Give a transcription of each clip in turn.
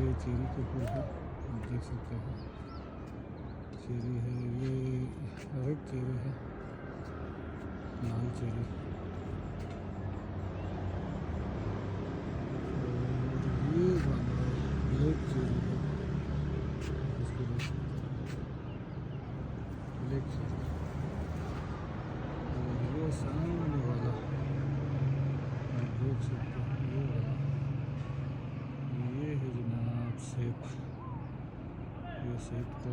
ये चेरी के फूल है, आप देख सकते हैं। चेरी है, ये रेड चेरी है, लाल चेरी, और ये वाला ब्लैक चेरी है, इसको देख सकते हैं, ब्लैक चेरी। और ये सामने वाला आप देख सकते हैं, ये वाला, ये है जनाब सेब, ये सेब का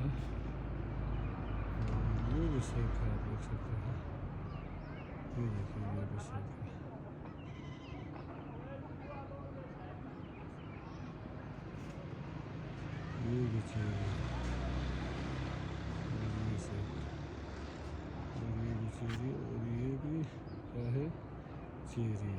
है, और ये भी सेब है, आप देख सकते हैं। ये देखिए, ये भी सेब है, ये भी चेरी, और ये सेब, और ये भी चेरी, और ये भी क्या है, चेरी।